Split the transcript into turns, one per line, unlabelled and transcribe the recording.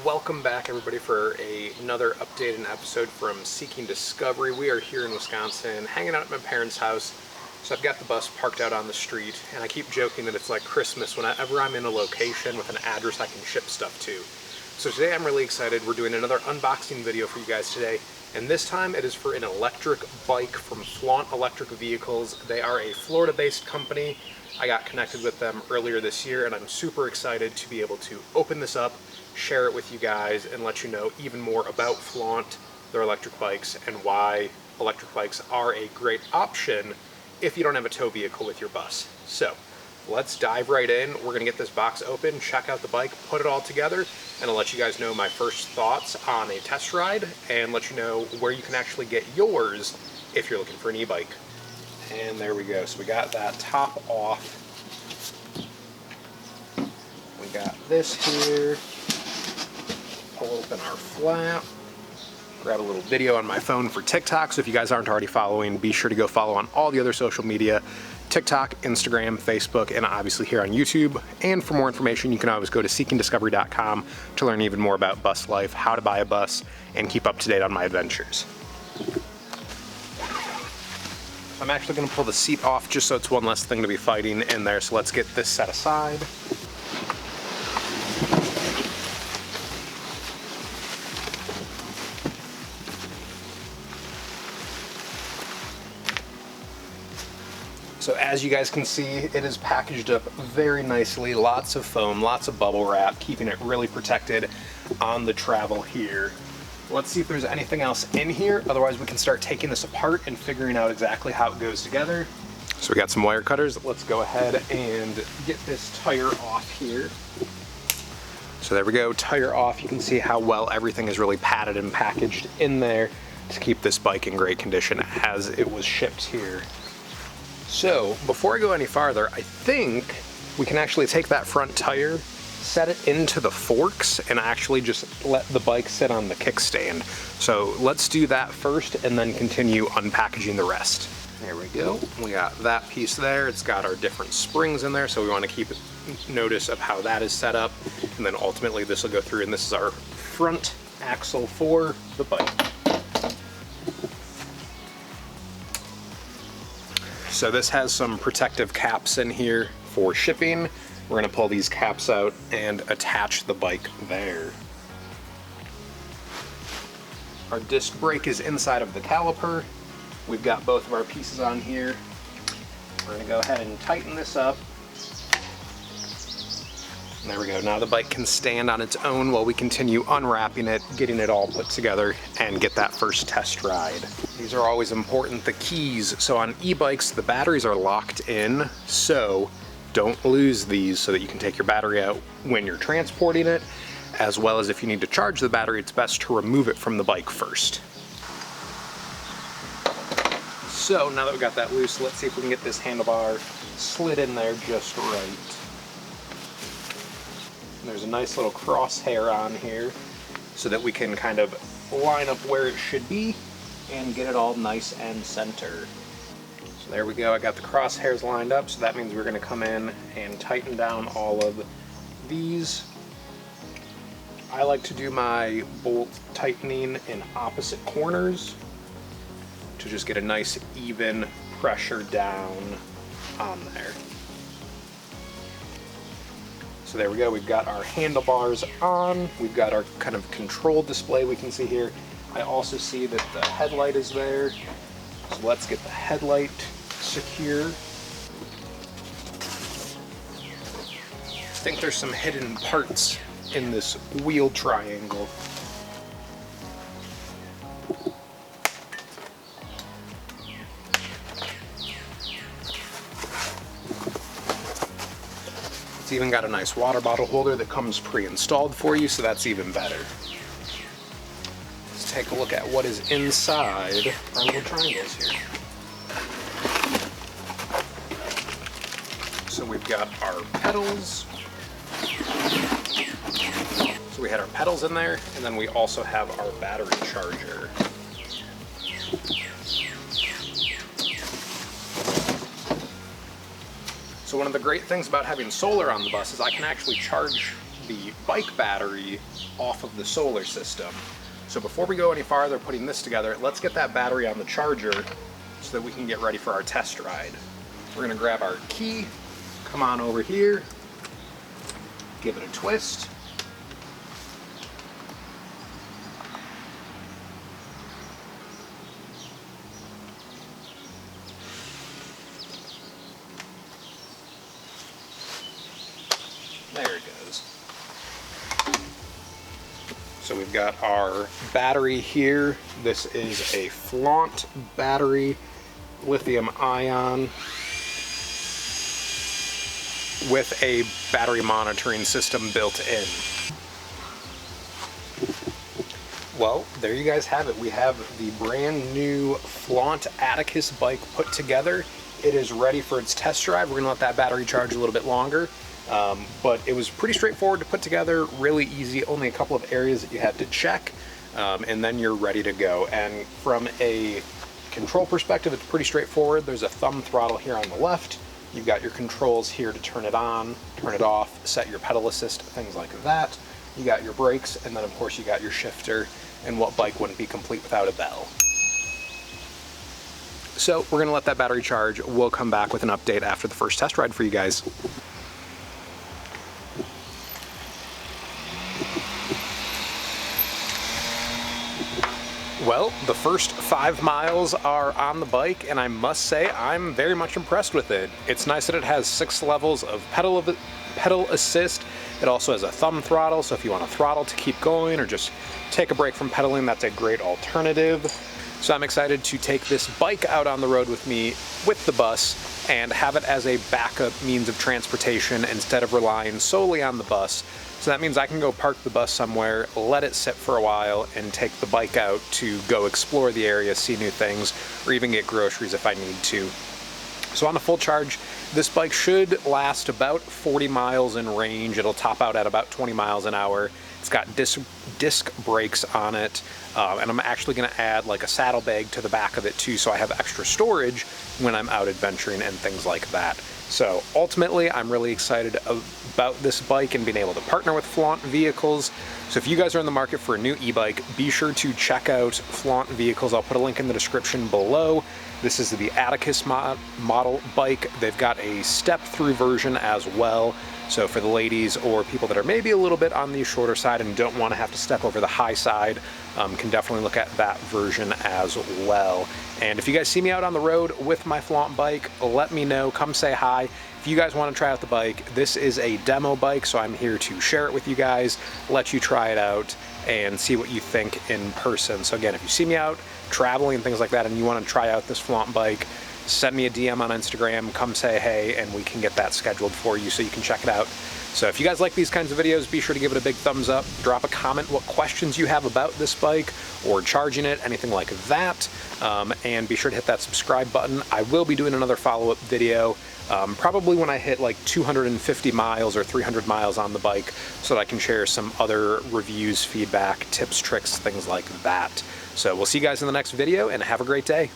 Welcome back, everybody, for another updated episode from Seeking Discovery. We are here in Wisconsin, hanging out at my parents' house. So I've got the bus parked out on the street, and I keep joking that it's like Christmas whenever I'm in a location with an address I can ship stuff to. So today I'm really excited. We're doing another unboxing video for you guys today, and this time it is for an electric bike from Flaunt Electric Vehicles. They are a Florida-based company. I got connected with them earlier this year, and I'm super excited to be able to open this up, share it with you guys, and let you know even more about Flaunt, their electric bikes, and why electric bikes are a great option if you don't have a tow vehicle with your bus. So let's dive right in. We're gonna get this box open, check out the bike, put it all together, and I'll let you guys know my first thoughts on a test ride and let you know where you can actually get yours if you're looking for an e-bike. And there we go. So we got that top off. We got this here. Pull open our flap. Grab a little video on my phone for TikTok. So if you guys aren't already following, be sure to go follow on all the other social media, TikTok, Instagram, Facebook, and obviously here on YouTube. And for more information, you can always go to seekingdiscovery.com to learn even more about bus life, how to buy a bus, and keep up to date on my adventures. I'm actually going to pull the seat off just so it's one less thing to be fighting in there. So let's get this set aside. So as you guys can see, it is packaged up very nicely. Lots of foam, lots of bubble wrap, keeping it really protected on the travel here. Let's see if there's anything else in here. Otherwise, we can start taking this apart and figuring out exactly how it goes together. So we got some wire cutters. Let's go ahead and get this tire off here. So there we go, tire off. You can see how well everything is really padded and packaged in there to keep this bike in great condition as it was shipped here. So before I go any farther, I think we can actually take that front tire, set it into the forks, and actually just let the bike sit on the kickstand. So let's do that first and then continue unpackaging the rest. There we go. We got that piece there. It's got our different springs in there, so we want to keep notice of how that is set up. And then ultimately this will go through, and this is our front axle for the bike. So this has some protective caps in here for shipping. We're gonna pull these caps out and attach the bike there. Our disc brake is inside of the caliper. We've got both of our pieces on here. We're gonna go ahead and tighten this up. And there we go. Now the bike can stand on its own while we continue unwrapping it, getting it all put together, and get that first test ride. These are always important, the keys. So on e-bikes, the batteries are locked in, so don't lose these so that you can take your battery out when you're transporting it, as well as if you need to charge the battery, it's best to remove it from the bike first. So now that we got that loose, let's see if we can get this handlebar slid in there just right. And there's a nice little crosshair on here so that we can kind of line up where it should be and get it all nice and center. So there we go, I got the crosshairs lined up, so that means we're gonna come in and tighten down all of these. I like to do my bolt tightening in opposite corners to just get a nice even pressure down on there. So there we go, we've got our handlebars on, we've got our kind of control display we can see here. I also see that the headlight is there, so let's get the headlight secure. I think there's some hidden parts in this wheel triangle. It's even got a nice water bottle holder that comes pre-installed for you, so that's even better. Let's take a look at what is inside our little triangles here. So we've got our pedals. So we had our pedals in there, and then we also have our battery charger. So one of the great things about having solar on the bus is I can actually charge the bike battery off of the solar system. So before we go any farther putting this together, let's get that battery on the charger so that we can get ready for our test ride. We're gonna grab our key, come on over here, give it a twist. There it goes. So we've got our battery here. This is a Flaunt battery, lithium ion, with a battery monitoring system built in. Well, there you guys have it. We have the brand new Flaunt Atticus bike put together. It is ready for its test drive. We're gonna let that battery charge a little bit longer. But it was pretty straightforward to put together, really easy, only a couple of areas that you had to check, and then you're ready to go. And from a control perspective, it's pretty straightforward. There's a thumb throttle here on the left. You've got your controls here to turn it on, turn it off, set your pedal assist, things like that. You got your brakes, and then of course you got your shifter, and what bike wouldn't be complete without a bell? So we're gonna let that battery charge. We'll come back with an update after the first test ride for you guys. Well, the first 5 miles are on the bike, and I must say I'm very much impressed with it. It's nice that it has 6 levels of pedal assist. It also has a thumb throttle, so if you want to throttle to keep going or just take a break from pedaling, that's a great alternative. So I'm excited to take this bike out on the road with me with the bus and have it as a backup means of transportation instead of relying solely on the bus. So that means I can go park the bus somewhere, let it sit for a while, and take the bike out to go explore the area, see new things, or even get groceries if I need to. So on a full charge, this bike should last about 40 miles in range. It'll top out at about 20 miles an hour. It's got disc brakes on it, and I'm actually gonna add like a saddlebag to the back of it too, so I have extra storage when I'm out adventuring and things like that. So ultimately, I'm really excited about this bike and being able to partner with Flaunt Vehicles. So if you guys are in the market for a new e-bike, be sure to check out Flaunt Vehicles. I'll put a link in the description below. This is the Atticus model bike. They've got a step-through version as well. So for the ladies or people that are maybe a little bit on the shorter side and don't want to have to step over the high side, can definitely look at that version as well. And if you guys see me out on the road with my Flaunt bike, let me know, come say hi. If you guys want to try out the bike, this is a demo bike, so I'm here to share it with you guys, let you try it out, and see what you think in person. So again, if you see me out traveling and things like that and you want to try out this Flaunt bike, send me a DM on Instagram, come say hey, and we can get that scheduled for you so you can check it out. So if you guys like these kinds of videos, be sure to give it a big thumbs up, drop a comment what questions you have about this bike or charging it, anything like that, and be sure to hit that subscribe button. I will be doing another follow-up video, probably when I hit like 250 miles or 300 miles on the bike, so that I can share some other reviews, feedback, tips, tricks, things like that. So we'll see you guys in the next video, and have a great day.